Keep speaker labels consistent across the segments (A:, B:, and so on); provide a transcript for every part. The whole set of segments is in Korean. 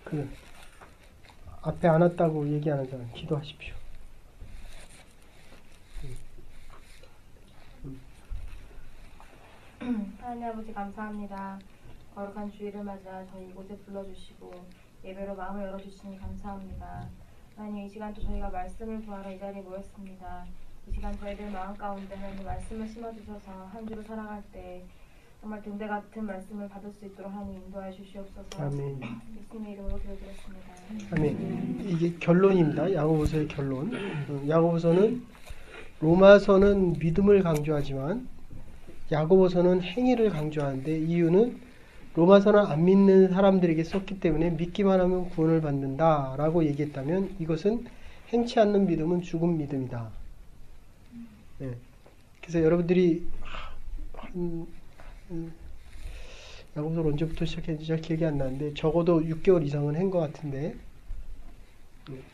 A: 그 앞에 안 왔다고 얘기하는 사람 기도하십시오.
B: 하나님 아버지 감사합니다. 거룩한 주일을 맞아 저희 이곳에 불러주시고 예배로 마음을 열어주시니 감사합니다. 하나님 이 시간 또 저희가 말씀을 구하러 이 자리에 모였습니다. 이 시간 저희들 마음 가운데 하나님 말씀을 심어주셔서 한 주를 살아갈 때 정말 등대 같은 말씀을 받을 수 있도록 하나님 인도하여 주시옵소서.
A: 아멘.
B: 예수님의 이름으로 기도드렸습니다.
A: 아멘. 이게 결론입니다. 야고보서의 결론. 야고보서는 로마서는 믿음을 강조하지만 야고보서는 행위를 강조하는데 이유는 로마서는 안 믿는 사람들에게 썼기 때문에 믿기만 하면 구원을 받는다라고 얘기했다면 이것은 행치 않는 믿음은 죽은 믿음이다. 네. 그래서 여러분들이 야고보서를 언제부터 시작했는지 잘 기억이 안 나는데 적어도 6개월 이상은 한 것 같은데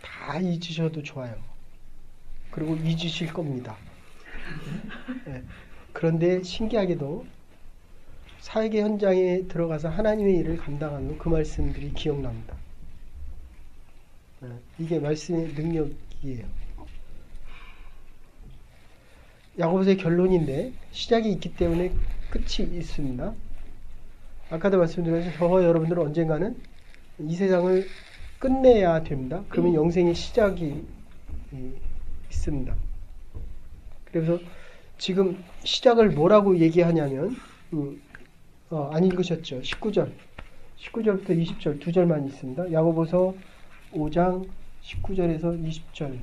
A: 다 잊으셔도 좋아요. 그리고 잊으실 겁니다. 네. 그런데 신기하게도 사회계 현장에 들어가서 하나님의 일을 감당하는 그 말씀들이 기억납니다. 네. 이게 말씀의 능력이에요. 야고보서의 결론인데 시작이 있기 때문에 끝이 있습니다. 아까도 말씀드렸지만 저와 여러분들은 언젠가는 이 세상을 끝내야 됩니다. 그러면 영생의 시작이 있습니다. 그래서 지금 시작을 뭐라고 얘기하냐면 안 읽으셨죠? 19절부터 20절 두 절만 있습니다. 야고보서 5장 19절에서 20절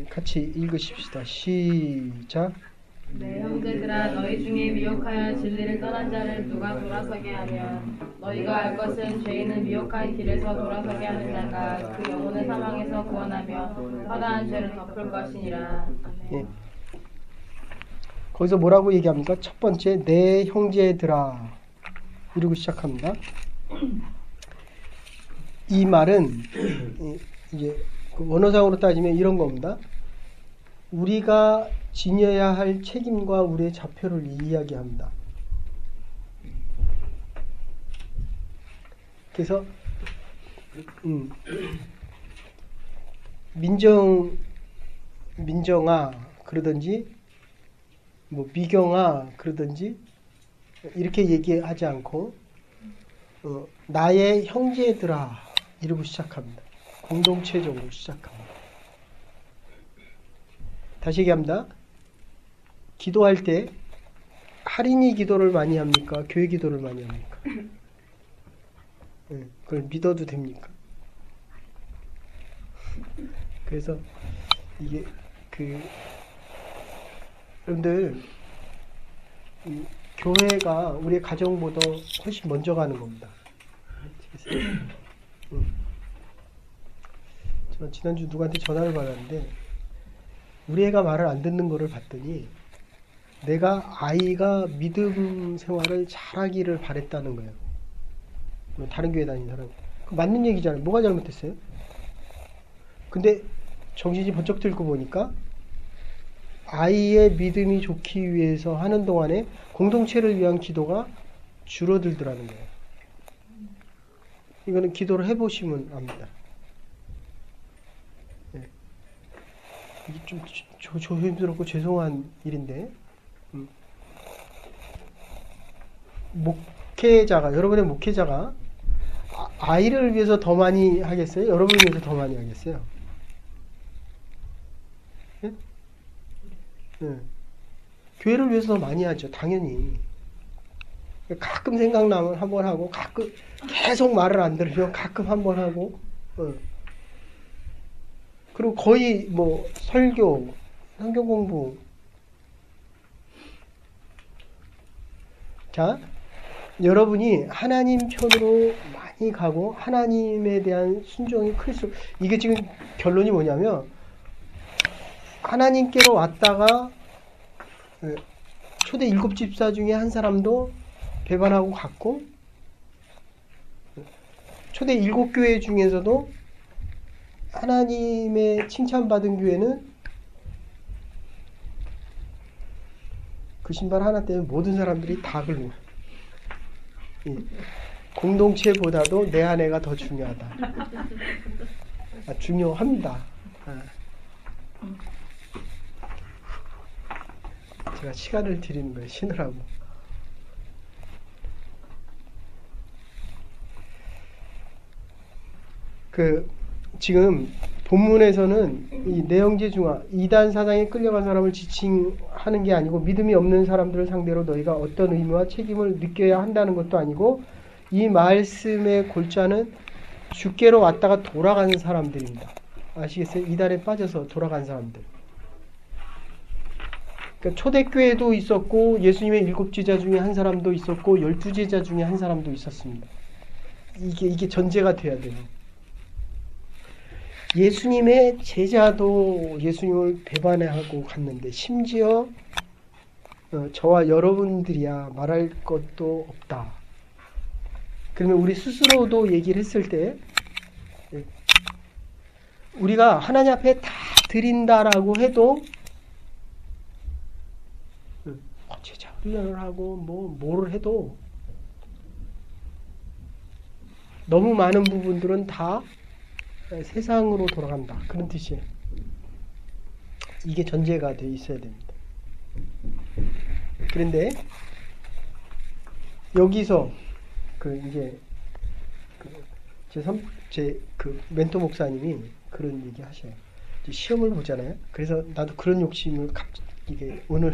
A: 같이 읽으십시다. 시작.
B: 내 형제들아 너희 중에 미혹하여 진리를 떠난 자를 누가 돌아서게 하면 너희가 알 것은 죄인은 미혹한 길에서 돌아서게 하는 자가 그 영혼을 사망에서 구원하며 허다한 죄를 덮을 것이니라.
A: 예. 거기서 뭐라고 얘기합니까? 첫 번째 내 형제들아 이러고 시작합니다. 이 말은 이제 원어상으로 따지면 이런 겁니다. 우리가 지녀야 할 책임과 우리의 자표를 이야기합니다. 그래서 민정아 그러든지 뭐 미경아 그러든지 이렇게 얘기하지 않고 나의 형제들아 이러고 시작합니다. 공동체적으로 시작합니다. 다시 얘기합니다. 기도할 때 할인이 기도를 많이 합니까? 교회 기도를 많이 합니까? 네, 그걸 믿어도 됩니까? 그래서 이게 여러분들 교회가 우리의 가정보다 훨씬 먼저 가는 겁니다. 제가 지난주 누구한테 전화를 받았는데 우리 애가 말을 안 듣는 거를 봤더니 내가 아이가 믿음 생활을 잘하기를 바랬다는 거예요. 다른 교회 다니는 사람. 맞는 얘기잖아요. 뭐가 잘못됐어요? 근데 정신이 번쩍 들고 보니까 아이의 믿음이 좋기 위해서 하는 동안에 공동체를 위한 기도가 줄어들더라는 거예요. 이거는 기도를 해보시면 압니다. 네. 이게 좀 조심스럽고 죄송한 일인데 여러분의 목회자가 아이를 위해서 더 많이 하겠어요? 여러분을 위해서 더 많이 하겠어요? 네? 네. 교회를 위해서 더 많이 하죠. 당연히. 가끔 생각나면 한번 하고 가끔 계속 말을 안 들으면 가끔 한번 하고 그리고 거의 뭐 설교, 성경 공부. 자, 여러분이 하나님 편으로 많이 가고 하나님에 대한 순종이 클수록 이게 지금 결론이 뭐냐면 하나님께로 왔다가 초대 7집사 중에 한 사람도 배반하고 갔고 초대 7교회 중에서도 하나님의 칭찬받은 교회는 그 신발 하나 때문에 모든 사람들이 다 긁는 거예요. 공동체보다도 내 아내가 더 중요하다. 중요합니다. 제가 시간을 드리는 거예요. 쉬느라고. 지금 본문에서는 이 내영제 중화, 이단 사상에 끌려간 사람을 지칭하는 게 아니고 믿음이 없는 사람들을 상대로 너희가 어떤 의무와 책임을 느껴야 한다는 것도 아니고 이 말씀의 골자는 주께로 왔다가 돌아가는 사람들입니다. 아시겠어요? 이단에 빠져서 돌아간 사람들. 그러니까 초대교회도 있었고 예수님의 7제자 중에 한 사람도 있었고 12제자 중에 한 사람도 있었습니다. 이게 전제가 돼야 돼요. 예수님의 제자도 예수님을 배반하고 갔는데 심지어 저와 여러분들이야 말할 것도 없다. 그러면 우리 스스로도 얘기를 했을 때 우리가 하나님 앞에 다 드린다라고 해도 제자 훈련을 하고 뭐를 해도 너무 많은 부분들은 다 세상으로 돌아간다. 그런 뜻이에요. 이게 전제가 돼 있어야 됩니다. 그런데 여기서 제 멘토 목사님이 그런 얘기 하셔요. 시험을 보잖아요. 그래서 나도 그런 욕심을 이게 오늘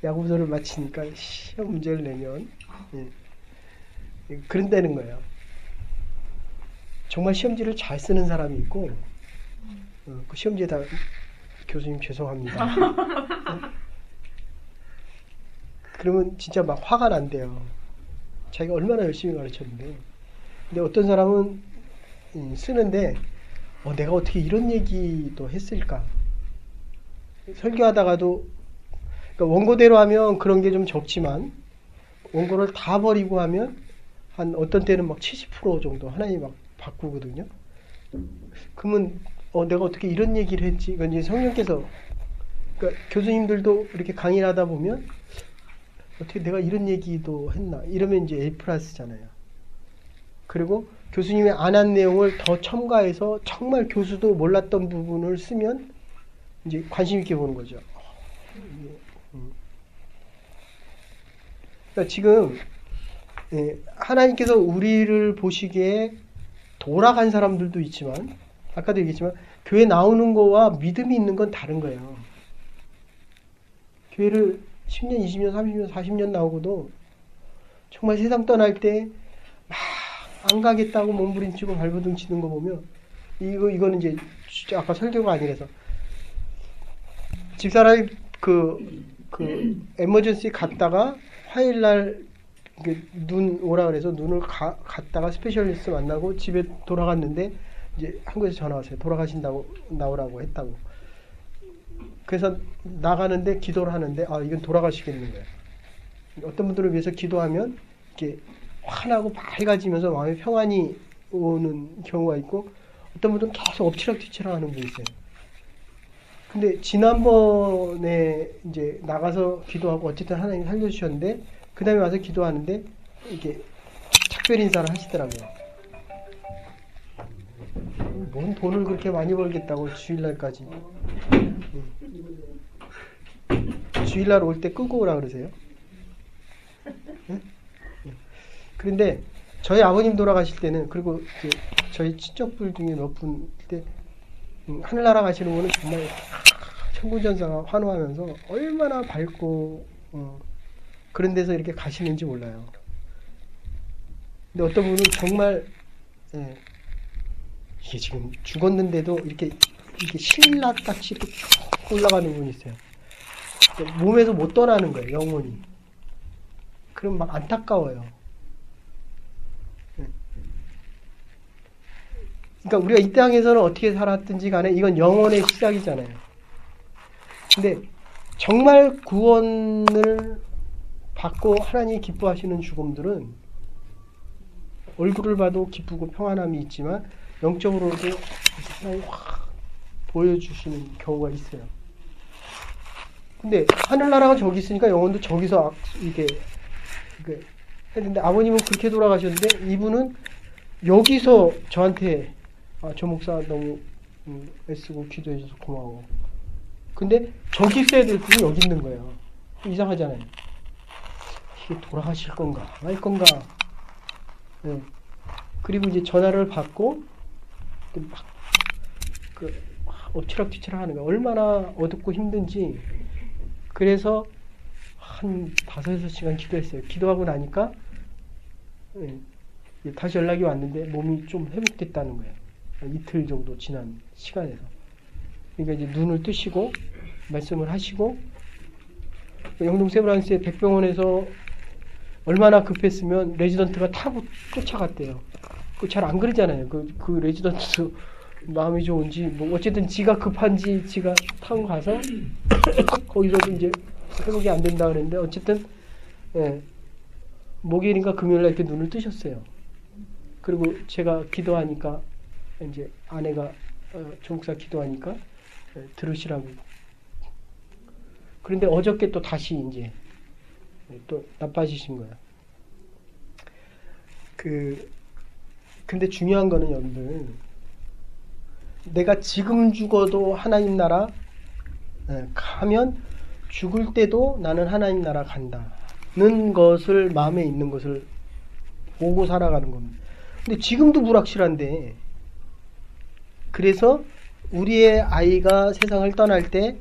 A: 야고보서를 마치니까 시험 문제를 내면 그런다는 거예요. 정말 시험지를 잘 쓰는 사람이 있고 그 시험지에다 교수님 죄송합니다. 그러면 진짜 막 화가 난대요. 자기가 얼마나 열심히 가르쳤는데. 근데 어떤 사람은 쓰는데 내가 어떻게 이런 얘기도 했을까. 설교하다가도 그러니까 원고대로 하면 그런 게 좀 적지만 원고를 다 버리고 하면 한 어떤 때는 막 70% 정도 하나님 막 바꾸거든요. 그러면 내가 어떻게 이런 얘기를 했지? 이건 이제 성령께서 그러니까 교수님들도 이렇게 강의를 하다 보면 어떻게 내가 이런 얘기도 했나? 이러면 이제 A+잖아요. 그리고 교수님이 안 한 내용을 더 첨가해서 정말 교수도 몰랐던 부분을 쓰면 이제 관심 있게 보는 거죠. 그러니까 지금 하나님께서 우리를 보시기에 돌아간 사람들도 있지만 아까도 얘기했지만 교회 나오는 거와 믿음이 있는 건 다른 거예요. 교회를 10년, 20년, 30년, 40년 나오고도 정말 세상 떠날 때 막 안 가겠다고 몸부림치고 발버둥 치는 거 보면 이거는 이제 아까 설교가 아니라서 집사람이 에머전시 갔다가 화요일날 눈 오라 그래서 눈을 갔다가 스페셜리스트 만나고 집에 돌아갔는데 이제 한국에서 전화 왔어요. 돌아가신다고 나오라고 했다고. 그래서 나가는데 기도를 하는데 이건 돌아가시겠는 거예요. 어떤 분들을 위해서 기도하면 이렇게 환하고 밝아지면서 마음에 평안이 오는 경우가 있고 어떤 분들은 계속 엎치락뒤치락 하는 분이 있어요. 근데 지난번에 이제 나가서 기도하고 어쨌든 하나님 살려주셨는데 그 다음에 와서 기도하는데 이게 작별 인사를 하시더라고요. 뭔 돈을 그렇게 많이 벌겠다고 주일날까지. 주일날 올 때 끄고 오라 그러세요. 네? 그런데 저희 아버님 돌아가실 때는 그리고 이제 저희 친척들 중에 몇 분 때 하늘나라 가시는 분은 정말 천군천사가 환호하면서 얼마나 밝고 그런 데서 이렇게 가시는지 몰라요. 근데 어떤 분은 정말 이게 지금 죽었는데도 이렇게 신라같이 이렇게 쭉 올라가는 분이 있어요. 몸에서 못 떠나는 거예요, 영혼이. 그럼 막 안타까워요. 그러니까 우리가 이 땅에서는 어떻게 살았든지 간에 이건 영혼의 시작이잖아요. 근데 정말 구원을 받고 하나님이 기뻐하시는 죽음들은 얼굴을 봐도 기쁘고 평안함이 있지만 영적으로도 하나님이 확 보여주시는 경우가 있어요. 근데 하늘나라가 저기 있으니까 영혼도 저기서 이게 했는데 아버님은 그렇게 돌아가셨는데 이분은 여기서 저한테 조 목사 너무 애쓰고 기도해줘서 고마워. 근데 저기 있어야 될 분이 여기 있는 거예요. 이상하잖아요. 이게 돌아가실 건가 말 건가. 네. 그리고 이제 전화를 받고 막 엎치락뒤치락 하는 거예요. 얼마나 어둡고 힘든지. 그래서 한 5-6시간 기도했어요. 기도하고 나니까 다시 연락이 왔는데 몸이 좀 회복됐다는 거예요. 이틀 정도 지난 시간에서. 그러니까 이제 눈을 뜨시고 말씀을 하시고, 영동 세브란스의 백병원에서 얼마나 급했으면 레지던트가 타고 쫓아갔대요. 잘 안 그러잖아요. 그 레지던트도 마음이 좋은지 뭐 어쨌든 지가 급한지 지가 타고 가서 거기서도 이제 회복이 안 된다 그랬는데 어쨌든 목요일인가 금요일날 이렇게 눈을 뜨셨어요. 그리고 제가 기도하니까 이제 아내가 조목사 기도하니까 들으시라고. 그런데 어저께 또 다시 이제 또 나빠지신 거야. 근데 중요한 거는 여러분들, 내가 지금 죽어도 하나님 나라 가면 죽을 때도 나는 하나님 나라 간다는 것을 마음에 있는 것을 보고 살아가는 겁니다. 근데 지금도 불확실한데, 그래서 우리의 아이가 세상을 떠날 때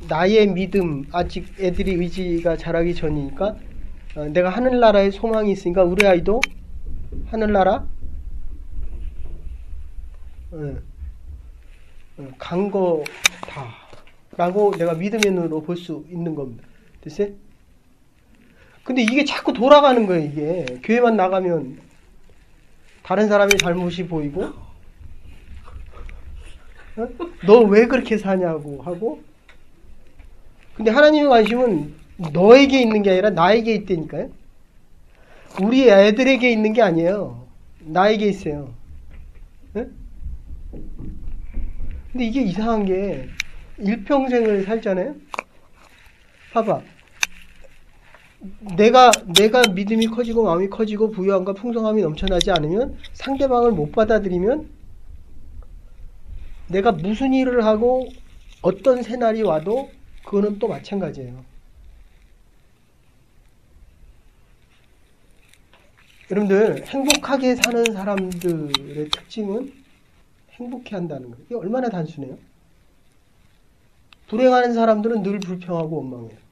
A: 나의 믿음, 아직 애들이 의지가 자라기 전이니까 내가 하늘나라에 소망이 있으니까 우리 아이도 하늘나라 간 거다 라고 내가 믿음의 눈으로 볼 수 있는 겁니다. 됐어요? 근데 이게 자꾸 돌아가는 거예요. 이게 교회만 나가면 다른 사람의 잘못이 보이고, 너 왜 그렇게 사냐고 하고. 근데 하나님의 관심은 너에게 있는 게 아니라 나에게 있다니까요. 우리 애들에게 있는 게 아니에요. 나에게 있어요. 네? 근데 이게 이상한 게 일평생을 살잖아요. 봐봐. 내가 믿음이 커지고 마음이 커지고 부유함과 풍성함이 넘쳐나지 않으면, 상대방을 못 받아들이면 내가 무슨 일을 하고 어떤 새날이 와도 그거는 또 마찬가지예요. 여러분들, 행복하게 사는 사람들의 특징은 행복해 한다는 거예요. 이게 얼마나 단순해요? 불행하는 사람들은 늘 불평하고 원망해요.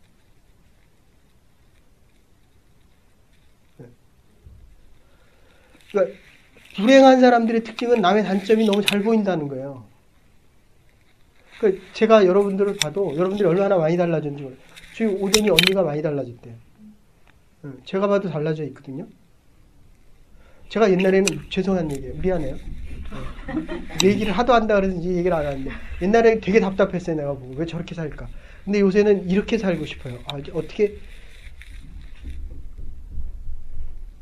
A: 그러니까 불행한 사람들의 특징은 남의 단점이 너무 잘 보인다는 거예요. 그러니까 제가 여러분들을 봐도 여러분들이 얼마나 많이 달라졌는지 몰라요. 저희 오전이 언니가 많이 달라졌대요. 제가 봐도 달라져 있거든요. 제가 옛날에는, 죄송한 얘기예요. 미안해요. 내 얘기를 하도 한다 그래서 이제 얘기를 안 하는데, 옛날에 되게 답답했어요. 내가 보고 왜 저렇게 살까. 근데 요새는 이렇게 살고 싶어요. 어떻게,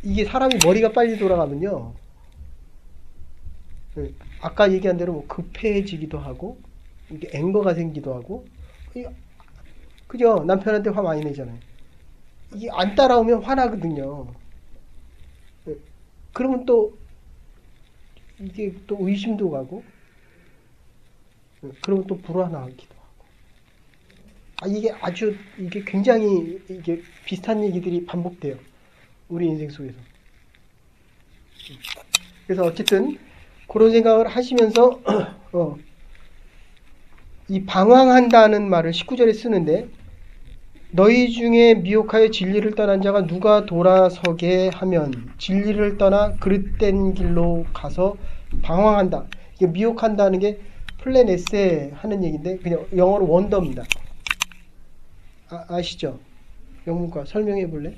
A: 이게 사람이 머리가 빨리 돌아가면요, 아까 얘기한 대로 뭐 급해지기도 하고, 이게 앵거가 생기기도 하고, 그죠? 남편한테 화 많이 내잖아요. 이게 안 따라오면 화나거든요. 그러면 또 이게 또 의심도 가고, 그러면 또 불안하기도 하고. 이게 굉장히 이게 비슷한 얘기들이 반복돼요. 우리 인생 속에서. 그래서 어쨌든 그런 생각을 하시면서 이 방황한다는 말을 19절에 쓰는데, 너희 중에 미혹하여 진리를 떠난 자가 누가 돌아서게 하면 진리를 떠나 그릇된 길로 가서 방황한다. 이게 미혹한다는 게 플랜 에세 하는 얘기인데, 그냥 영어로 원더입니다. 아시죠? 영문과 설명해 볼래?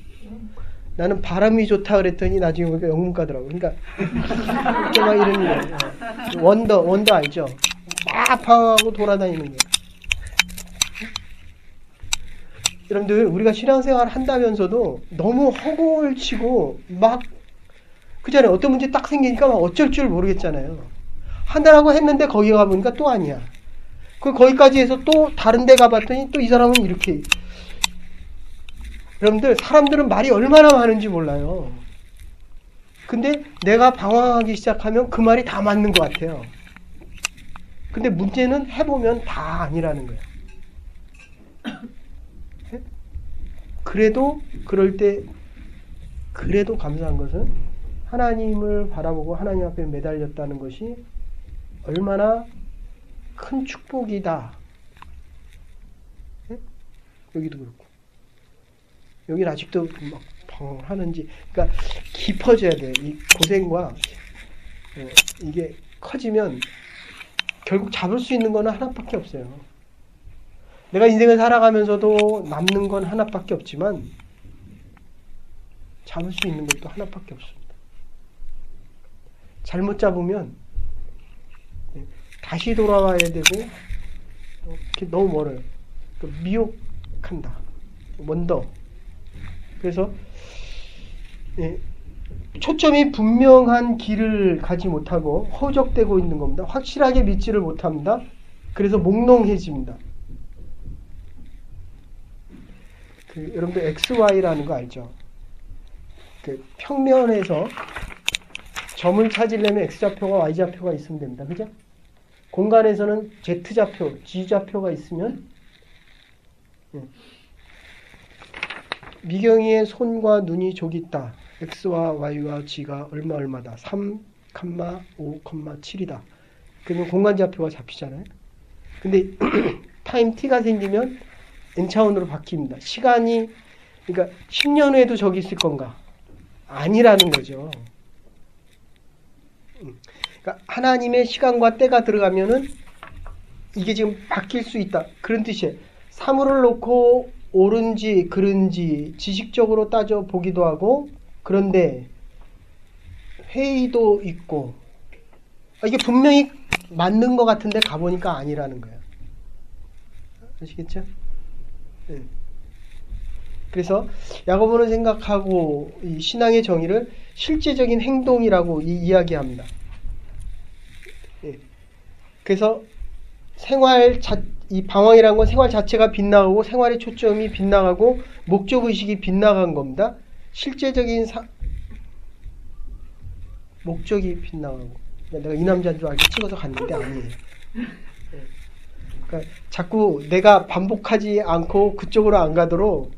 A: 나는 바람이 좋다 그랬더니 나중에 보니까 영문과더라고. 그러니까 이렇게 막 이런 거예요. 원더 알죠? 막 방황하고 돌아다니는 거예요. 여러분들, 우리가 신앙생활 한다면서도 너무 허공을 치고 막 그잖아요. 어떤 문제 딱 생기니까 막 어쩔 줄 모르겠잖아요. 하느라고 했는데 거기 가보니까 또 아니야. 거기까지 해서 또 다른 데 가봤더니 또 이 사람은 이렇게. 여러분들 사람들은 말이 얼마나 많은지 몰라요. 근데 내가 방황하기 시작하면 그 말이 다 맞는 것 같아요. 근데 문제는 해보면 다 아니라는 거예요. 그래도 그럴 때 그래도 감사한 것은 하나님을 바라보고 하나님 앞에 매달렸다는 것이 얼마나 큰 축복이다. 여기도 그렇고 여기는 아직도 막 방황하는지, 그러니까 깊어져야 돼요. 이 고생과 이게 커지면 결국 잡을 수 있는 거는 하나밖에 없어요. 내가 인생을 살아가면서도 남는 건 하나밖에 없지만 잡을 수 있는 것도 하나밖에 없습니다. 잘못 잡으면 다시 돌아와야 되고 이렇게 너무 멀어요. 미혹한다. 먼더. 그래서 초점이 분명한 길을 가지 못하고 허우적대고 있는 겁니다. 확실하게 믿지를 못합니다. 그래서 몽롱해집니다. 여러분들 XY라는 거 알죠? 평면에서 점을 찾으려면 X좌표가 Y좌표가 있으면 됩니다. 그죠? 공간에서는 Z좌표, G좌표가 있으면 미경이의 손과 눈이 저기 있다. X와 Y와 G가 얼마다. 3, 5, 7이다. 그러면 공간좌표가 잡히잖아요. 근데 타임 T가 생기면 N차원으로 바뀝니다. 시간이, 그러니까 10년 후에도 저기 있을 건가? 아니라는 거죠. 그러니까 하나님의 시간과 때가 들어가면은 이게 지금 바뀔 수 있다. 그런 뜻이에요. 사물을 놓고 옳은지 그른지 지식적으로 따져보기도 하고, 그런데 회의도 있고, 이게 분명히 맞는 것 같은데 가보니까 아니라는 거예요. 아시겠죠? 네. 그래서 야고보는 생각하고 이 신앙의 정의를 실제적인 행동이라고 이야기합니다. 네. 그래서 이 방황이라는 건 생활 자체가 빗나가고 생활의 초점이 빗나가고 목적의식이 빗나간 겁니다. 실제적인 목적이 빗나가고. 내가 이 남자인 줄 알고 찍어서 갔는데 아니에요. 그러니까 자꾸 내가 반복하지 않고 그쪽으로 안 가도록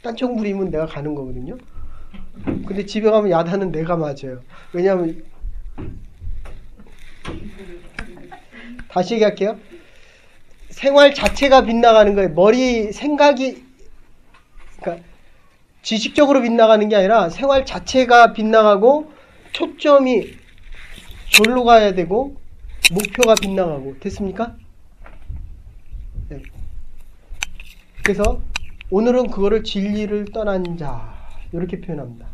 A: 딴청 부리면 내가 가는 거거든요. 근데 집에 가면 야단은 내가 맞아요. 왜냐하면 다시 얘기할게요. 생활 자체가 빗나가는 거예요. 머리 생각이, 그러니까 지식적으로 빗나가는 게 아니라 생활 자체가 빗나가고 초점이 절로 가야 되고 목표가 빗나가고. 됐습니까? 네. 그래서 오늘은 그거를 진리를 떠난 자 이렇게 표현합니다.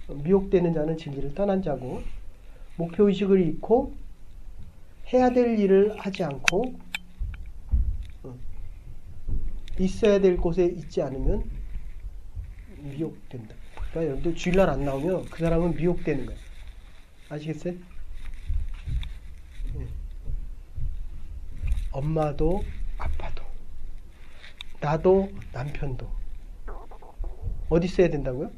A: 미혹되는 자는 진리를 떠난 자고, 목표의식을 잃고 해야 될 일을 하지 않고 있어야 될 곳에 있지 않으면 미혹된다. 그러니까 여러분들 주일날 안 나오면 그 사람은 미혹되는 거예요. 아시겠어요? 네. 엄마도 아빠도 나도 남편도 어디 있어야 된다고요?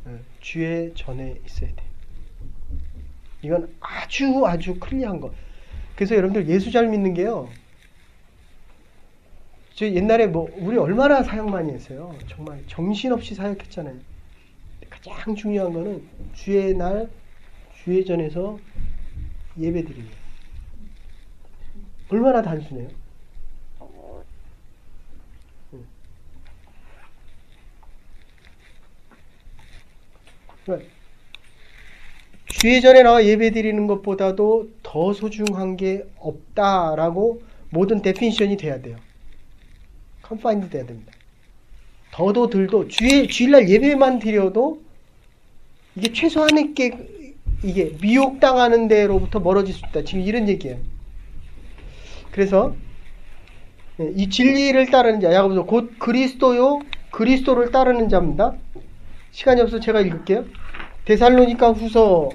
A: 네. 주의 전에 있어야 돼. 이건 아주 클리어한 거. 그래서 여러분들 예수 잘 믿는 게요. 저 옛날에 우리 얼마나 사역 많이 했어요. 정말 정신없이 사역했잖아요. 가장 중요한 거는 주의 날, 주의 전에서 예배 드리는 거예요. 얼마나 단순해요. 그러니까 주의 전에 나와 예배 드리는 것보다도 더 소중한 게 없다라고 모든 데피니션이 돼야 돼요. 컨파인드 돼야 됩니다. 더도 덜도 주일날 예배만 드려도 이게 최소한의 게 이게 미혹당하는 데로부터 멀어질 수 있다. 지금 이런 얘기예요. 그래서 이 진리를 따르는 자, 야고보서 곧 그리스도요 그리스도를 따르는 자입니다. 시간이 없어서 제가 읽을게요. 데살로니가 후서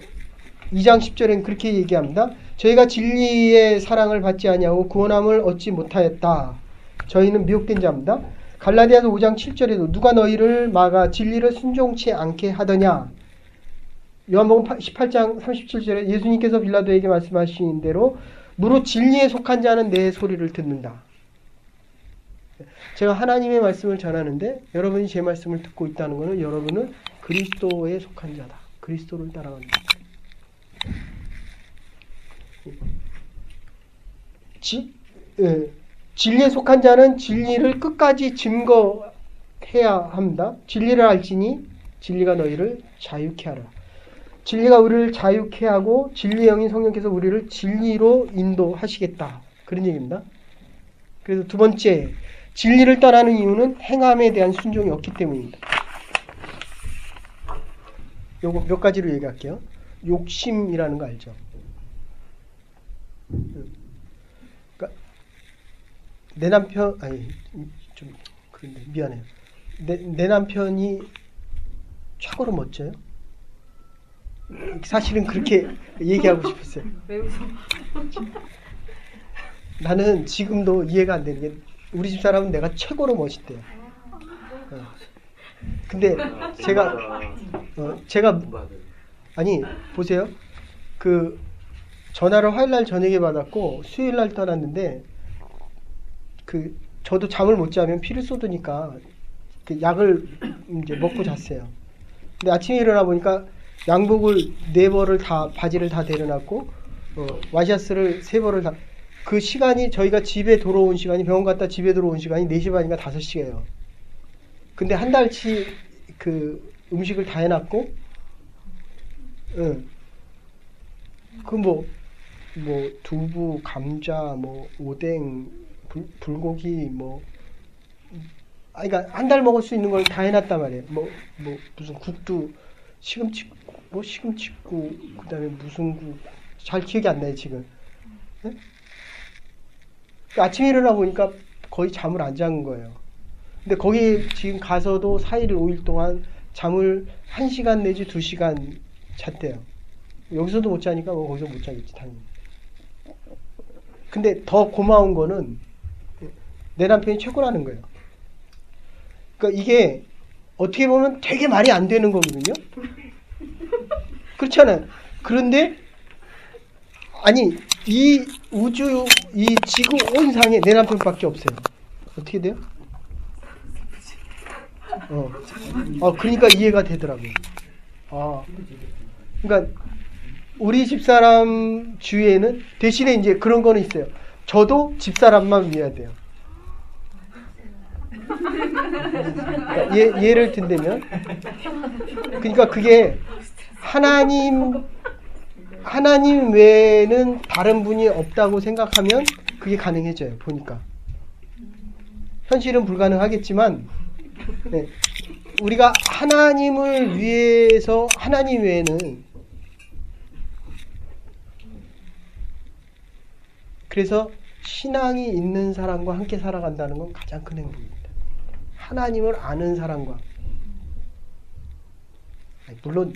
A: 2장 10절엔 그렇게 얘기합니다. 저희가 진리의 사랑을 받지 아니하고 구원함을 얻지 못하였다. 저희는 미혹된 자입니다. 갈라디아서 5장 7절에도 누가 너희를 막아 진리를 순종치 않게 하더냐. 요한복음 18장 37절에 예수님께서 빌라도에게 말씀하신 대로 무릇 진리에 속한 자는 내 소리를 듣는다. 제가 하나님의 말씀을 전하는데 여러분이 제 말씀을 듣고 있다는 것은 여러분은 그리스도에 속한 자다. 그리스도를 따라간다. 진리에 속한 자는 진리를 끝까지 증거해야 합니다. 진리를 알지니 진리가 너희를 자유케 하라. 진리가 우리를 자유케 하고 진리의 영인 성령께서 우리를 진리로 인도하시겠다. 그런 얘기입니다. 그래서 두 번째, 진리를 떠나는 이유는 행함에 대한 순종이 없기 때문입니다. 요거 몇 가지로 얘기할게요. 욕심이라는 거 알죠? 그러니까 내 남편, 아니 좀 그런데 미안해요. 내 남편이 최고로 멋져요. 사실은 그렇게 얘기하고 싶었어요.
B: 왜 웃어?
A: 나는 지금도 이해가 안 되는 게 우리 집 사람은 내가 최고로 멋있대요. 근데 제가 아니 보세요. 그 전화를 화요일 날 저녁에 받았고 수요일 날 떠났는데 그 저도 잠을 못 자면 피를 쏟으니까 그 약을 이제 먹고 잤어요. 근데 아침에 일어나 보니까 양복을 4벌을 다 바지를 다 내려놨고 와이셔츠를 3벌을 다 그 시간이 저희가 집에 들어온 시간이 병원 갔다 집에 들어온 시간이 4시 반인가 5시예요. 근데 한 달치 그 음식을 다 해놨고 그 뭐 두부, 감자, 뭐 오뎅, 불고기 그러니까 한 달 먹을 수 있는 걸 다 해놨단 말이에요. 뭐 무슨 국도 시금치국 그다음에 무슨 국 잘 기억이 안 나요 지금. 네? 아침에 일어나 보니까 거의 잠을 안 잔 거예요. 근데 거기 지금 가서도 4일, 5일 동안 잠을 1시간 내지 2시간 잤대요. 여기서도 못 자니까 뭐 거기서 못 자겠지 당연히. 근데 더 고마운 거는 내 남편이 최고라는 거예요. 그러니까 이게 어떻게 보면 되게 말이 안 되는 거거든요. 그렇잖아요. 그런데 아니 이 우주, 이 지구 온상에 내 남편밖에 없어요. 어떻게 돼요? 그러니까 이해가 되더라고요. 그러니까 우리 집사람 주위에는 대신에 이제 그런 거는 있어요. 저도 집사람만 위해야 돼요. 그러니까 예를 든다면, 그러니까 그게 하나님 외에는 다른 분이 없다고 생각하면 그게 가능해져요. 보니까 현실은 불가능하겠지만 우리가 하나님을 위해서 하나님 외에는 그래서 신앙이 있는 사람과 함께 살아간다는 건 가장 큰 행복입니다. 하나님을 아는 사람과 물론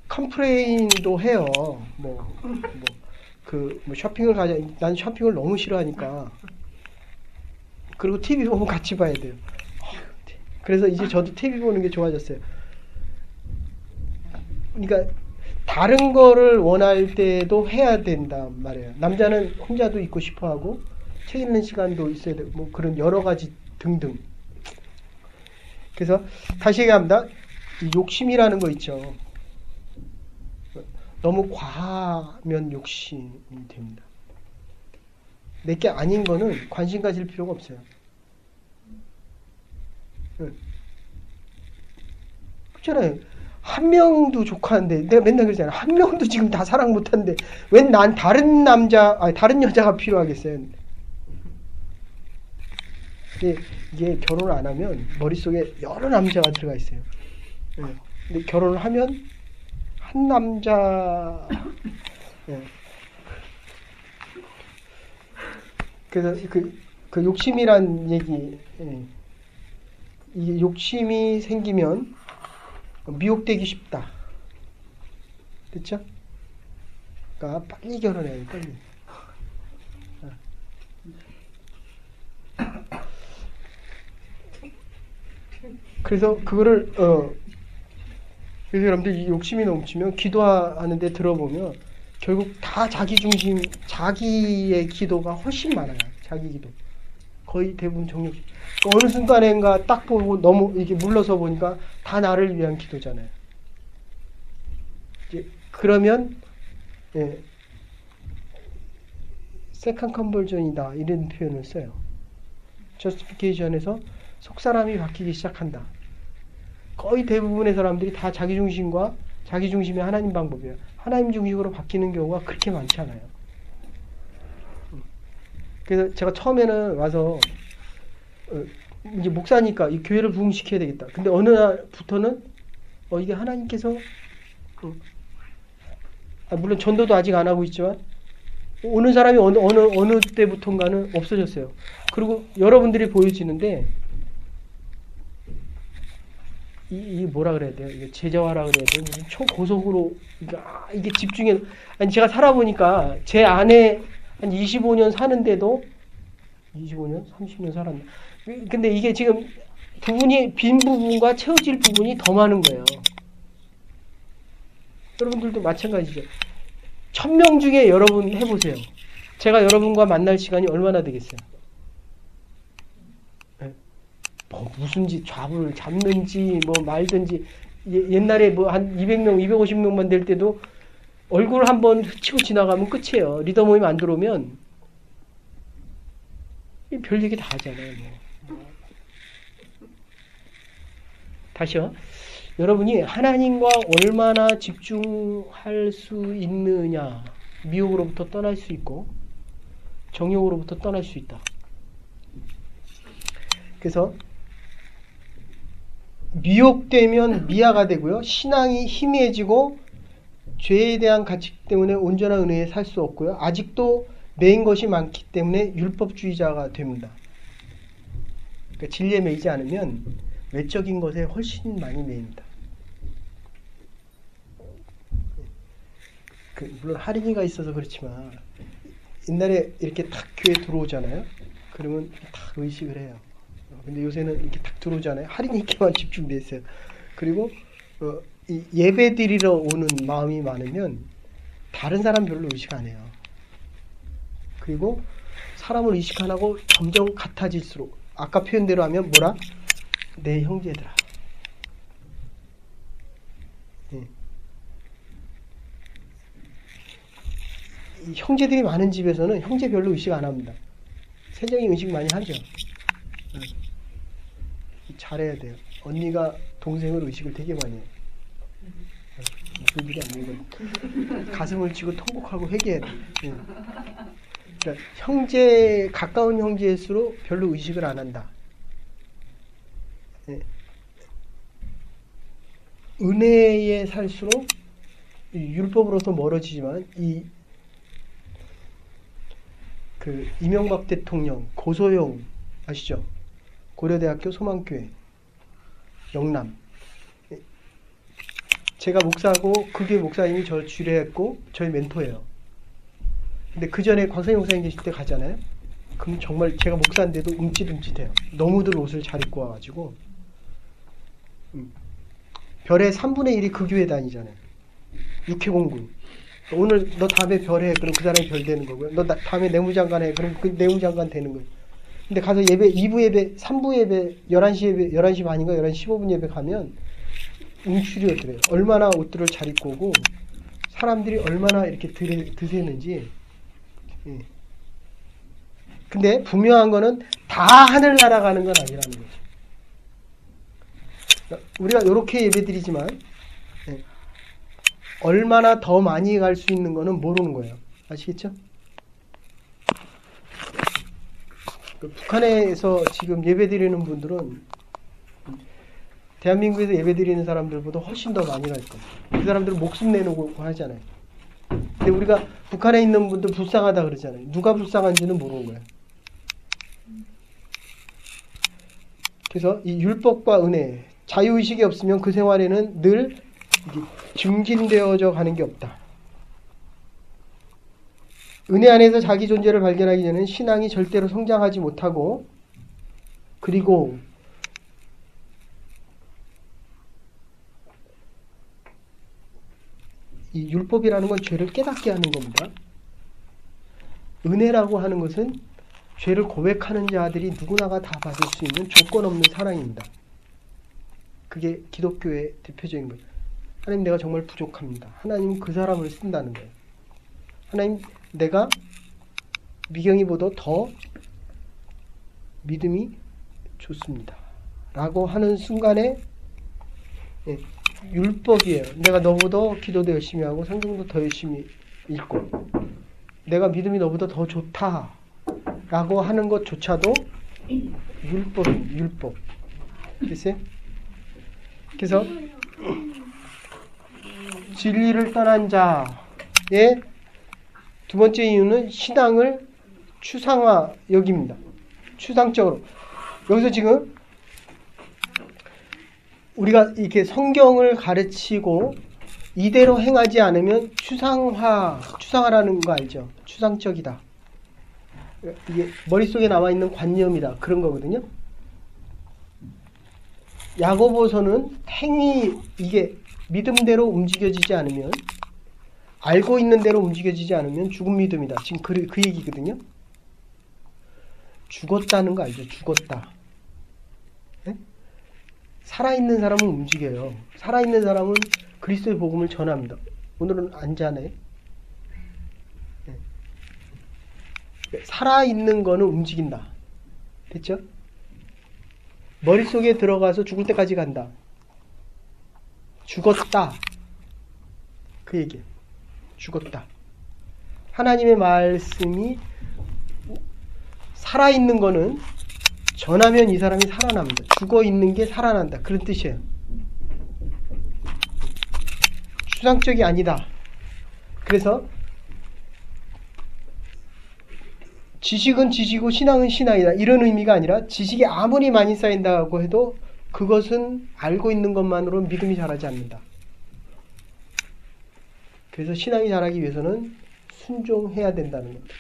A: 컴플레인도 해요. 쇼핑을 가자. 난 쇼핑을 너무 싫어하니까. 그리고 TV 보면 같이 봐야 돼요. 그래서 이제 저도 TV 보는 게 좋아졌어요. 그러니까 다른 거를 원할 때도 해야 된단 말이에요. 남자는 혼자도 있고 싶어하고 책 읽는 시간도 있어야 되고 뭐 그런 여러 가지 등등. 그래서 다시 얘기합니다. 이 욕심이라는 거 있죠. 너무 과하면 욕심이 됩니다. 내게 아닌 거는 관심 가질 필요가 없어요. 그렇잖아요. 한 명도 조카인데 내가 맨날 그러잖아요. 한 명도 지금 다 사랑 못하는데 웬 난 다른 여자가 필요하겠어요. 이게 결혼을 안 하면 머릿속에 여러 남자가 들어가 있어요. 근데 결혼을 하면 한 남자. 그래서 그 욕심이란 얘기, 이게 욕심이 생기면 미혹되기 쉽다. 됐죠? 그러니까 빨리 결혼해요, 빨리. 그래서 그래서 여러분들 이 욕심이 넘치면 기도하는데 들어보면 결국 다 자기의 기도가 훨씬 많아요. 자기 기도. 거의 대부분 정욕. 어느 순간인가 딱 보고 너무 이게 물러서 보니까 다 나를 위한 기도잖아요. 이제 그러면 세컨 컨버전이다 이런 표현을 써요. 저스티피케이션에서 속사람이 바뀌기 시작한다. 거의 대부분의 사람들이 다 자기중심과 자기중심의 하나님 방법이에요. 하나님 중심으로 바뀌는 경우가 그렇게 많지 않아요. 그래서 제가 처음에는 와서 이제 목사니까 이 교회를 부흥시켜야 되겠다. 근데 어느 날부터는 이게 하나님께서 물론 전도도 아직 안 하고 있지만 오는 사람이 어느 때부턴가는 없어졌어요. 그리고 여러분들이 보여지는데 이 뭐라 그래야 돼요? 이게 제자화라 그래야 돼요? 초고속으로 이게 집중해. 아니 제가 살아보니까 제 안에 한 25년 사는데도 25년, 30년 살았나? 근데 이게 지금 빈 부분과 채워질 부분이 더 많은 거예요. 여러분들도 마찬가지죠. 1000명 중에 여러분 해보세요. 제가 여러분과 만날 시간이 얼마나 되겠어요? 무슨 좌불 잡는지 말든지 옛날에 한 200명, 250명만 될 때도 얼굴 한번 치고 지나가면 끝이에요. 리더 모임 안 들어오면 별 얘기 다 하잖아요. 다시요. 여러분이 하나님과 얼마나 집중할 수 있느냐. 미혹으로부터 떠날 수 있고 정욕으로부터 떠날 수 있다. 그래서 미혹되면 미아가 되고요. 신앙이 희미해지고 죄에 대한 가책 때문에 온전한 은혜에 살 수 없고요. 아직도 매인 것이 많기 때문에 율법주의자가 됩니다. 그러니까 진리에 매이지 않으면 외적인 것에 훨씬 많이 매입니다. 물론 할인이가 있어서 그렇지만 옛날에 이렇게 딱 교회 들어오잖아요. 그러면 딱 의식을 해요. 근데 요새는 이렇게 딱 들어오잖아요. 할인이께만 집중돼 있어요. 그리고 이 예배 드리러 오는 마음이 많으면 다른 사람 별로 의식 안 해요. 그리고 사람을 의식 안 하고 점점 같아질수록 아까 표현대로 하면 뭐라? 내 형제들아. 이 형제들이 많은 집에서는 형제 별로 의식 안 합니다. 세정이 의식 많이 하죠. 잘해야 돼요. 언니가 동생을 의식을 되게 많이 해요. 무슨 일이 아니고 가슴을 치고 통곡하고 회개해야 돼요. 그러니까 가까운 형제일수록 별로 의식을 안 한다. 은혜에 살수록 율법으로서 멀어지지만 이명박 대통령 고소영 아시죠? 고려대학교 소망교회 영남. 제가 목사하고 그게 목사님이 저 주례했고 저희 멘토예요. 근데 그 전에 광선희 목사님 계실 때 가잖아요. 그럼 정말 제가 목사인데도 움찔움찔해요. 너무들 옷을 잘 입고 와가지고 별의 3분의 1이 그 교회 다니잖아요. 육해공군. 오늘 너 다음에 별해. 그럼 그 사람이 별 되는 거고요. 너 다음에 내무장관 해. 그럼 그 내무장관 되는 거예요. 근데 가서 예배 2부 예배 3부 예배 11시 예배 11시 반인가 11시 15분 예배 가면 움츠려들어요. 얼마나 옷들을 잘 입고 오고 사람들이 얼마나 이렇게 드세는지. 근데 분명한 거는 다 하늘 날아가는 건 아니라는 거죠. 우리가 이렇게 예배드리지만 얼마나 더 많이 갈 수 있는 거는 모르는 거예요. 아시겠죠? 북한에서 지금 예배드리는 분들은 대한민국에서 예배드리는 사람들보다 훨씬 더 많이 갈 거예요. 그 사람들은 목숨 내놓고 하잖아요. 근데 우리가 북한에 있는 분들 불쌍하다 그러잖아요. 누가 불쌍한지는 모르는 거예요. 그래서 이 율법과 은혜, 자유의식이 없으면 그 생활에는 늘 증진되어져 가는 게 없다. 은혜 안에서 자기 존재를 발견하기 전에는 신앙이 절대로 성장하지 못하고, 그리고 이 율법이라는 건 죄를 깨닫게 하는 겁니다. 은혜라고 하는 것은 죄를 고백하는 자들이 누구나가 다 받을 수 있는 조건 없는 사랑입니다. 그게 기독교의 대표적인 거예요. 하나님, 내가 정말 부족합니다. 하나님은 그 사람을 쓴다는 거예요. 하나님, 내가 미경이보다 더 믿음이 좋습니다. 라고 하는 순간에 율법이에요. 내가 너보다 기도도 열심히 하고 성경도 더 열심히 읽고 내가 믿음이 너보다 더 좋다 라고 하는 것조차도 율법입니다. 율법. 됐어요? 그래서 진리를 떠난 자의 두 번째 이유는 신앙을 추상화 여깁니다. 추상적으로. 여기서 지금 우리가 이렇게 성경을 가르치고 이대로 행하지 않으면 추상화라는 거 알죠? 추상적이다. 이게 머릿속에 남아있는 관념이다. 그런 거거든요. 야고보서는 행위, 이게 믿음대로 움직여지지 않으면, 알고 있는 대로 움직여지지 않으면 죽은 믿음이다. 지금 그 얘기거든요. 죽었다는 거 알죠? 죽었다. 네? 살아있는 사람은 움직여요. 살아있는 사람은 그리스도의 복음을 전합니다. 오늘은 안 자네. 네. 살아있는 거는 움직인다. 됐죠? 머릿속에 들어가서 죽을 때까지 간다. 죽었다. 그 얘기예요. 죽었다. 하나님의 말씀이 살아있는 거는 전하면 이 사람이 살아납니다. 죽어있는 게 살아난다. 그런 뜻이에요. 추상적이 아니다. 그래서 지식은 지식이고 신앙은 신앙이다. 이런 의미가 아니라 지식이 아무리 많이 쌓인다고 해도 그것은 알고 있는 것만으로는 믿음이 자라지 않는다. 그래서 신앙이 자라기 위해서는 순종해야 된다는 겁니다.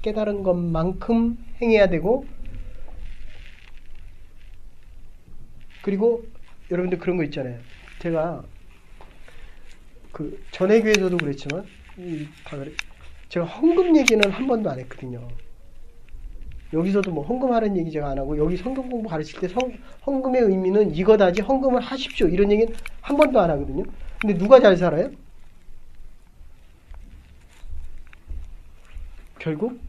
A: 깨달은 것만큼 행해야 되고, 그리고 여러분들 그런 거 있잖아요. 제가 그 전회교에서도 그랬지만 제가 헌금 얘기는 한 번도 안 했거든요. 여기서도 뭐 헌금하는 얘기 제가 안 하고, 여기 성경 공부 가르칠 때 헌금의 의미는 이거다지 헌금을 하십시오 이런 얘기는 한 번도 안 하거든요. 근데 누가 잘 살아요? 결국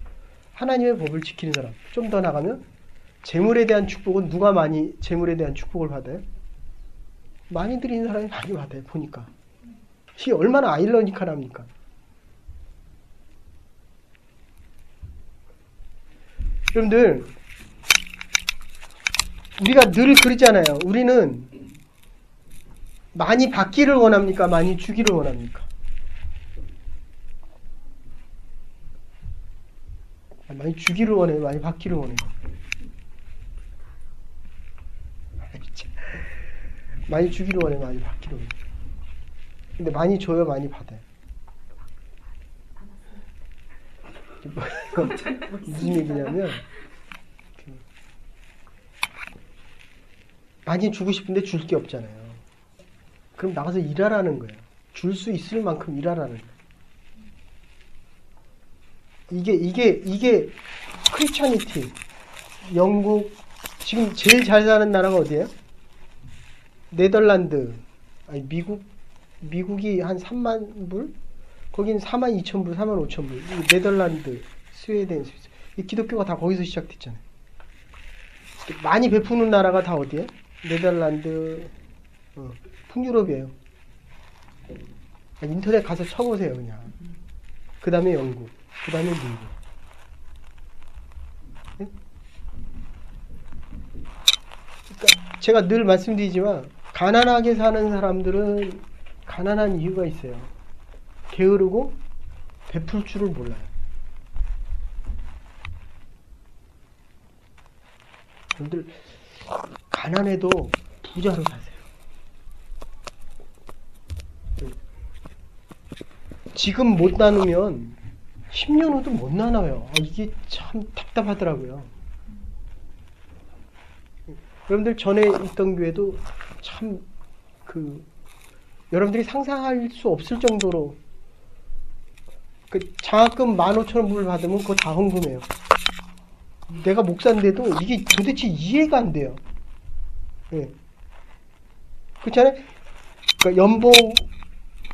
A: 하나님의 법을 지키는 사람. 좀 더 나가면 재물에 대한 축복은 누가 많이 재물에 대한 축복을 받아요? 많이 드리는 사람이 많이 받아요. 보니까 이게 얼마나 아이러니컬합니까? 여러분들, 우리가 늘 그러잖아요. 우리는 많이 받기를 원합니까? 많이 주기를 원합니까? 많이 주기를 원해요? 많이 받기를 원해요? 많이 주기를 원해요? 많이 받기를 원해요? 근데 많이 줘요? 많이 받아요? 무슨 얘기냐면, 많이 주고 싶은데 줄 게 없잖아요. 그럼 나가서 일하라는 거예요. 줄 수 있을 만큼 일하라는 거예요. 이게 크리스찬이티. 영국, 지금 제일 잘 사는 나라가 어디예요? 네덜란드. 아니, 미국이 한 3만 불? 거긴 4만 2천 불, 4만 5천 불. 네덜란드, 스웨덴, 스위스. 이 기독교가 다 거기서 시작됐잖아요. 많이 베푸는 나라가 다 어디예요? 네덜란드, 북유럽이에요. 인터넷 가서 쳐보세요, 그냥. 그 다음에 영국, 그 다음에 미국. 네? 그러니까 제가 늘 말씀드리지만, 가난하게 사는 사람들은 가난한 이유가 있어요. 게으르고 베풀 줄을 몰라요. 여러분들, 가난해도 부자로 사세요. 지금 못 나누면 10년 후도 못 나눠요. 이게 참 답답하더라고요. 여러분들, 전에 있던 교회도 참 여러분들이 상상할 수 없을 정도로 그 장학금 15,000원을 받으면 그거 다 헌금해요. 내가 목사인데도 이게 도대체 이해가 안 돼요. 예. 그렇잖아요? 그러니까 연봉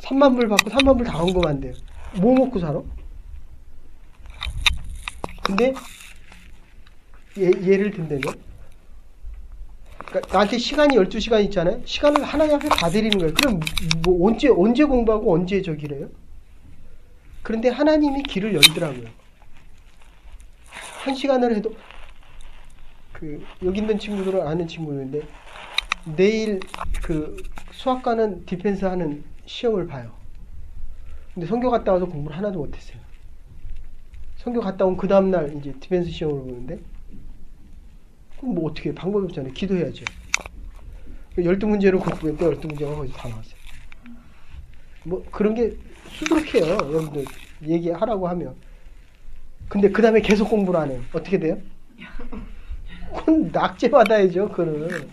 A: 3만 불 받고 3만 불 다 헌금한대요. 뭐 먹고 살아? 근데 예를 든다면 그러니까 나한테 시간이 12시간 있잖아요. 시간을 하나님 앞에 다 드리는 거예요. 그럼 뭐 언제 공부하고 언제 저기래요? 그런데 하나님이 길을 열더라고요. 1시간을 해도 그 여기 있는 친구들은 아는 친구인데 내일 그 수학과는 디펜스 하는 시험을 봐요. 근데 선교 갔다 와서 공부를 하나도 못했어요. 선교 갔다 온 그 다음날 이제 디펜스 시험을 보는데 그럼 뭐 어떻게 해요? 방법이 없잖아요. 기도해야죠. 12문제로 공부했는데 12문제가 거기서 다 나왔어요. 뭐 그런 게 수두룩해요. 여러분들 얘기하라고 하면. 근데 그 다음에 계속 공부를 안 해요. 어떻게 돼요? 그건 낙제받아야죠. 그거는.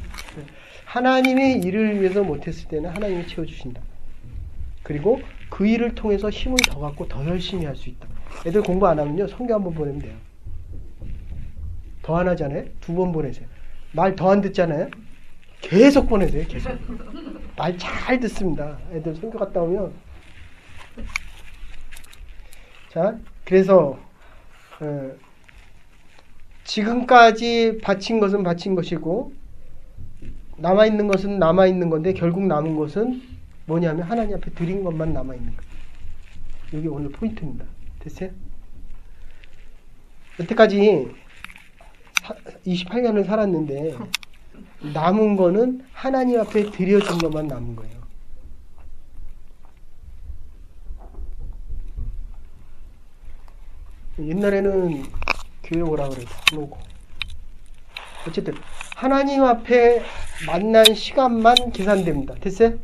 A: 하나님의 일을 위해서 못했을 때는 하나님이 채워주신다. 그리고 그 일을 통해서 힘을 더 갖고 더 열심히 할 수 있다. 애들 공부 안 하면요. 성경 한번 보내면 돼요. 더 안 하잖아요. 2번 보내세요. 말 더 안 듣잖아요. 계속 보내세요. 계속. 말 잘 듣습니다. 애들 성경 갔다 오면. 자, 그래서 지금까지 바친 것은 바친 것이고 남아있는 것은 남아있는 건데 결국 남은 것은 뭐냐면 하나님 앞에 드린 것만 남아있는 거예요. 여기 오늘 포인트입니다. 됐어요? 여태까지 28년을 살았는데 남은 거는 하나님 앞에 드려진 것만 남은 거예요. 옛날에는 교회 오라 그래서 안 오고 어쨌든 하나님 앞에 만난 시간만 계산됩니다. 됐어요?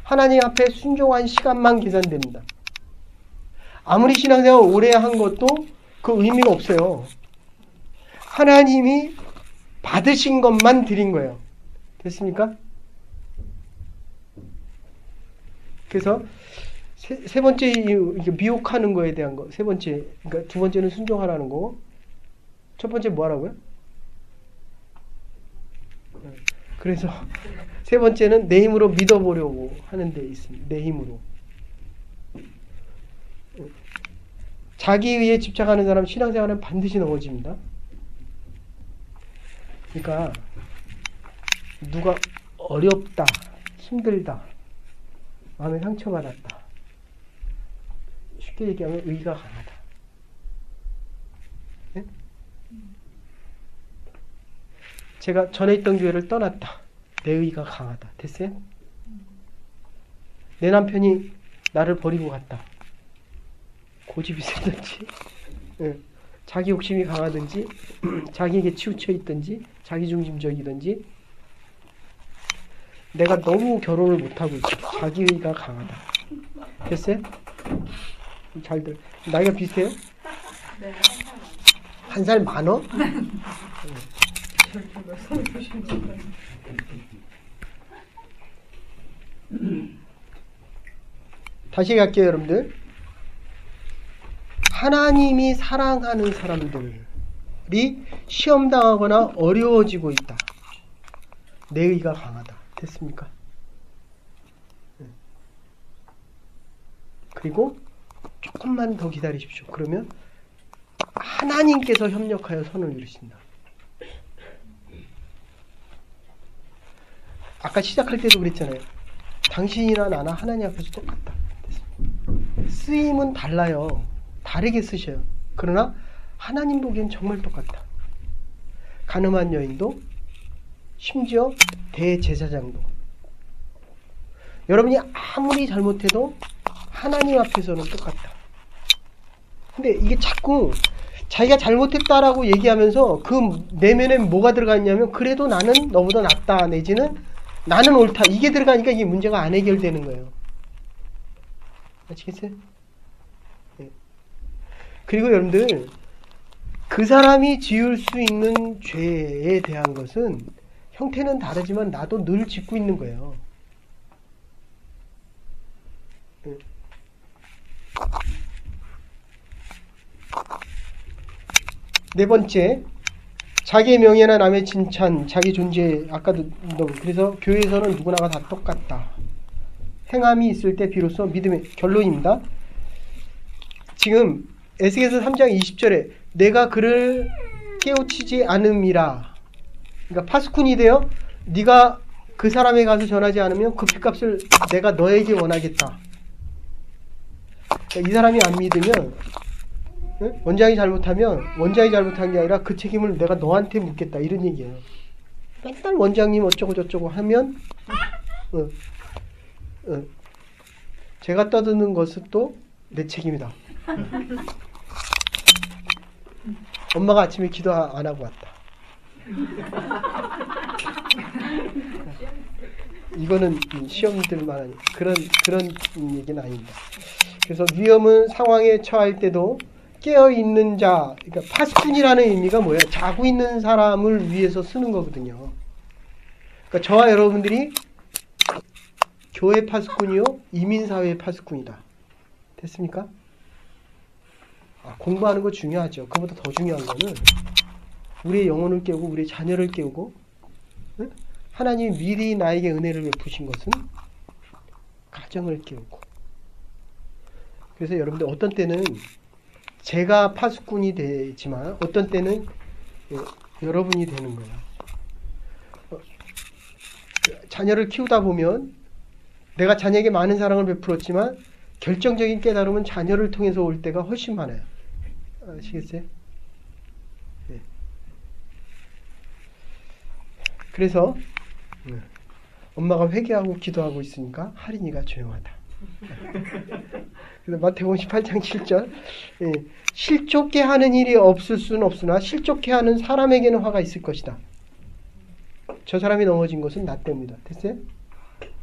A: 하나님 앞에 순종한 시간만 계산됩니다. 아무리 신앙생활 오래 한 것도 그 의미가 없어요. 하나님이 받으신 것만 드린 거예요. 됐습니까? 그래서 세 번째 미혹하는 거에 대한 거. 세 번째, 그러니까 두 번째는 순종하라는 거고, 첫 번째 뭐 하라고요? 그래서 세 번째는 내 힘으로 믿어보려고 하는 데 있습니다. 내 힘으로. 자기의에 집착하는 사람 신앙생활은 반드시 넘어집니다. 그러니까 누가 어렵다, 힘들다, 마음에 상처받았다. 쉽게 얘기하면 의가 강하다. 네? 제가 전에 있던 교회를 떠났다. 내 의가 강하다. 됐어요? 내 남편이 나를 버리고 갔다. 고집이 세든지 자기 욕심이 강하든지 자기에게 치우쳐 있든지 자기중심적이든지 내가 너무 결혼을 못하고 있어. 자기의가 강하다. 됐어요? 잘들 나이가 비슷해요?
B: 네.
A: 한 살 많어? 다시 갈게요, 여러분들. 하나님이 사랑하는 사람들이 시험당하거나 어려워지고 있다. 내 의가 강하다. 됐습니까? 그리고 조금만 더 기다리십시오. 그러면 하나님께서 협력하여 선을 이루신다. 아까 시작할 때도 그랬잖아요. 당신이나 나나 하나님 앞에서 똑같다. 쓰임은 달라요. 다르게 쓰셔요. 그러나 하나님 보기엔 정말 똑같다. 가늠한 여인도 심지어 대제사장도 여러분이 아무리 잘못해도 하나님 앞에서는 똑같다. 근데 이게 자꾸 자기가 잘못했다라고 얘기하면서 그 내면에 뭐가 들어가 있냐면 그래도 나는 너보다 낫다 내지는 나는 옳다 이게 들어가니까 이게 문제가 안 해결되는 거예요. 아시겠어요? 네. 그리고 여러분들 그 사람이 지을 수 있는 죄에 대한 것은 형태는 다르지만 나도 늘 짓고 있는 거예요. 네 번째, 자기의 명예나 남의 칭찬, 자기 존재, 아까도 그래서 교회에서는 누구나가 다 똑같다. 행함이 있을 때 비로소 믿음의 결론입니다. 지금 에스겔서 3장 20절에 내가 그를 깨우치지 않음이라. 그러니까 파수꾼이 되어 네가 그 사람에 가서 전하지 않으면 그 핏값을 내가 너에게 원하겠다. 그러니까 이 사람이 안 믿으면, 원장이 잘못하면 원장이 잘못한 게 아니라 그 책임을 내가 너한테 묻겠다, 이런 얘기예요. 맨날 원장님 어쩌고 저쩌고 하면 제가 떠드는 것은 또 내 책임이다. 엄마가 아침에 기도 안 하고 왔다. 이거는 시험들만 그런 얘기는 아닙니다. 그래서 위험은 상황에 처할 때도 깨어있는 자, 그러니까 파수꾼이라는 의미가 뭐예요? 자고 있는 사람을 위해서 쓰는 거거든요. 그러니까 저와 여러분들이 교회 파수꾼이요, 이민사회의 파수꾼이다. 됐습니까? 공부하는 거 중요하죠. 그보다 더 중요한 거는 우리의 영혼을 깨우고 우리의 자녀를 깨우고, 하나님이 미리 나에게 은혜를 베푸신 것은 가정을 깨우고. 그래서 여러분들 어떤 때는 제가 파수꾼이 되지만 어떤 때는 여러분이 되는 거예요. 자녀를 키우다 보면 내가 자녀에게 많은 사랑을 베풀었지만 결정적인 깨달음은 자녀를 통해서 올 때가 훨씬 많아요. 아시겠어요? 네. 그래서 엄마가 회개하고 기도하고 있으니까 할인이가 조용하다. 그래서 마태복음 18장 7절, 실족케 하는 일이 없을 수는 없으나 실족케 하는 사람에게는 화가 있을 것이다. 저 사람이 넘어진 것은 나 때문이다. 됐어요?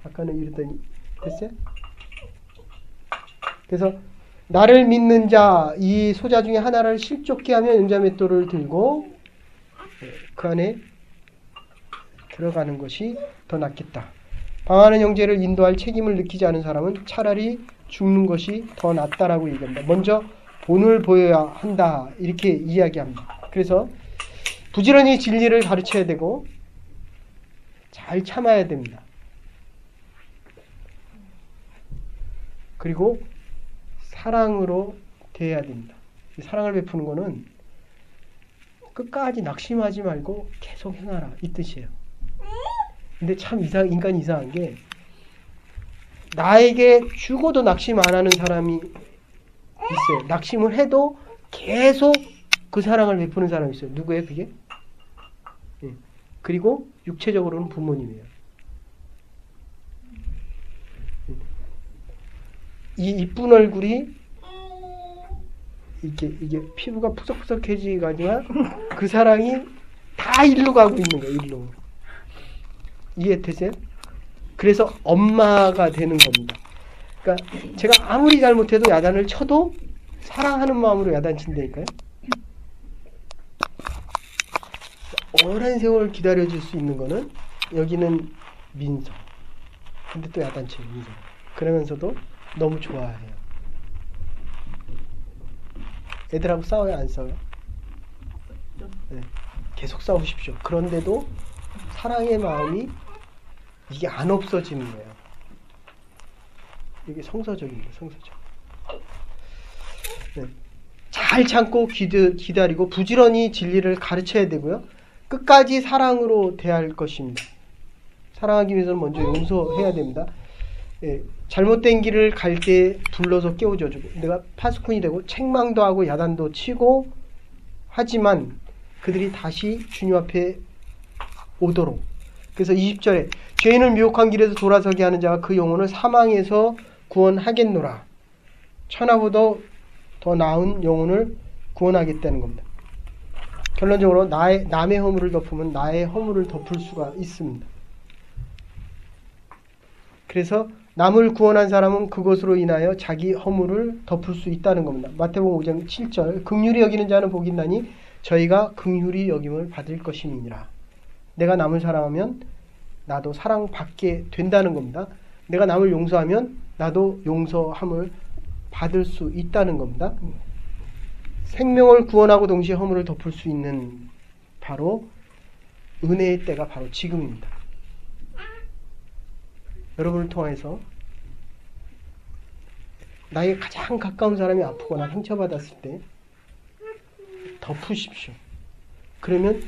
A: 아까는 이러더니 됐어요? 그래서 나를 믿는 자, 이 소자 중에 하나를 실족케 하면 연자맷돌을 들고 그 안에 들어가는 것이 더 낫겠다. 방황하는 형제를 인도할 책임을 느끼지 않은 사람은 차라리 죽는 것이 더 낫다라고 얘기합니다. 먼저 본을 보여야 한다, 이렇게 이야기합니다. 그래서 부지런히 진리를 가르쳐야 되고 잘 참아야 됩니다. 그리고 사랑으로 대해야 됩니다. 사랑을 베푸는 거는 끝까지 낙심하지 말고 계속 행하라, 이 뜻이에요. 근데 참 인간이 이상한 게, 나에게 죽어도 낙심 안 하는 사람이 있어요. 낙심을 해도 계속 그 사랑을 베푸는 사람이 있어요. 누구예요, 그게? 그리고 육체적으로는 부모님이에요. 이 이쁜 얼굴이 이게 피부가 푸석푸석해지가지만 그 사랑이 다 일로 가고 있는 거예요. 일로. 이해되세요? 그래서 엄마가 되는 겁니다. 그러니까 제가 아무리 잘못해도 야단을 쳐도 사랑하는 마음으로 야단친다니까요. 오랜 세월 기다려줄 수 있는 거는, 여기는 민서, 근데 또 야단쳐요, 민서. 그러면서도 너무 좋아해요. 애들하고 싸워요, 안 싸워요? 네, 계속 싸우십시오. 그런데도 사랑의 마음이 이게 안 없어지는 거예요. 이게 성서적인 거예요, 성서적. 네. 잘 참고 기다리고 부지런히 진리를 가르쳐야 되고요. 끝까지 사랑으로 대할 것입니다. 사랑하기 위해서는 먼저 용서해야 됩니다. 예, 잘못된 길을 갈 때 불러서 깨워줘주고, 내가 파수꾼이 되고 책망도 하고 야단도 치고 하지만 그들이 다시 주님 앞에 오도록. 그래서 20절에 죄인을 미혹한 길에서 돌아서게 하는 자가 그 영혼을 사망에서 구원하겠노라. 천하보다 더 나은 영혼을 구원하겠다는 겁니다. 결론적으로 남의 허물을 덮으면 나의 허물을 덮을 수가 있습니다. 그래서 남을 구원한 사람은 그것으로 인하여 자기 허물을 덮을 수 있다는 겁니다. 마태복음 5장 7절, 긍휼히 여기는 자는 복이 있나니 저희가 긍휼히 여김을 받을 것임이니라. 내가 남을 사랑하면 나도 사랑받게 된다는 겁니다. 내가 남을 용서하면 나도 용서함을 받을 수 있다는 겁니다. 생명을 구원하고 동시에 허물을 덮을 수 있는 바로 은혜의 때가 바로 지금입니다. 여러분을 통해서 나에게 가장 가까운 사람이 아프거나 상처받았을 때 덮으십시오. 그러면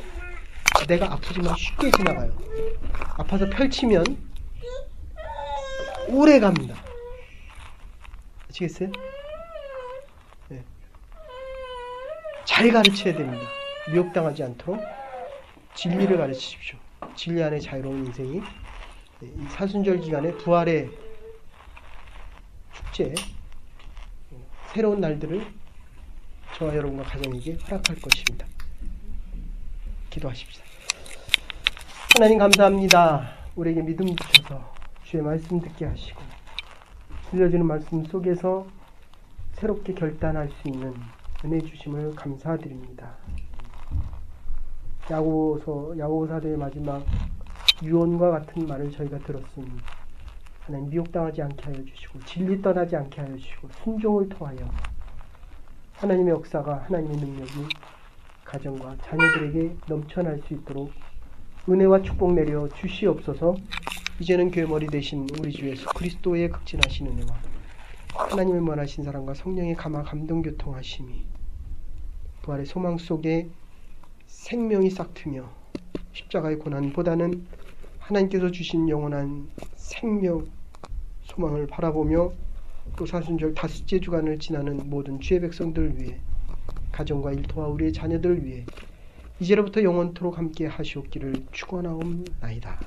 A: 내가 아프지만 쉽게 지나가요. 아파서 펼치면 오래 갑니다. 아시겠어요? 네. 잘 가르쳐야 됩니다. 미혹당하지 않도록 진리를 가르치십시오. 진리 안에 자유로운 인생이 이 사순절 기간에 부활의 축제, 새로운 날들을 저와 여러분과 가정에게 허락할 것입니다. 기도하십시다. 하나님 감사합니다. 우리에게 믿음 주셔서 주의 말씀 듣게 하시고 들려주는 말씀 속에서 새롭게 결단할 수 있는 은혜 주심을 감사드립니다. 야고보사도의 마지막 유언과 같은 말을 저희가 들었으니 하나님 미혹당하지 않게 하여 주시고 진리 떠나지 않게 하여 주시고 순종을 통하여 하나님의 역사가 하나님의 능력이 가정과 자녀들에게 넘쳐날 수 있도록 은혜와 축복 내려 주시옵소서. 이제는 교회 머리 되신 우리 주 예수 그리스도의 극진하신 은혜와 하나님의 원하신 사랑과 성령의 감화 감동 교통하심이 부활의 소망 속에 생명이 싹트며 십자가의 고난보다는 하나님께서 주신 영원한 생명 소망을 바라보며 또 사순절 다섯째 주간을 지나는 모든 주의 백성들 위해 가정과 일터와 우리의 자녀들 위해 이제로부터 영원토록 함께 하시옵기를 축원하옵나이다.